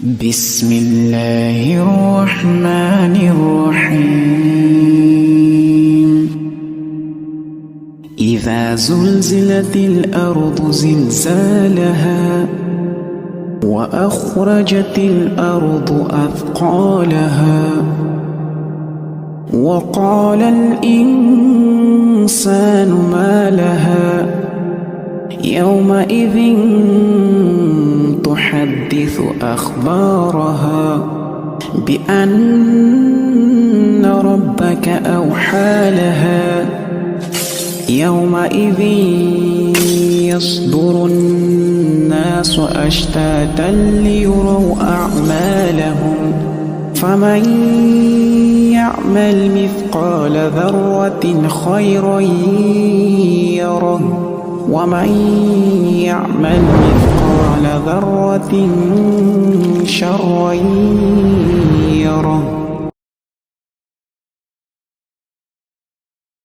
بسم الله الرحمن الرحيم إذا زلزلت الأرض زلزالها وأخرجت الأرض أثقالها وقال الإنسان ما لها يومئذ تحدث أخبارها بأن ربك أوحى لها يومئذ يصدر الناس أشتاتا ليروا أعمالهم فمن يعمل مثقال ذرة خيرا يره ومن يعمل مثقال ذرة شرا يره.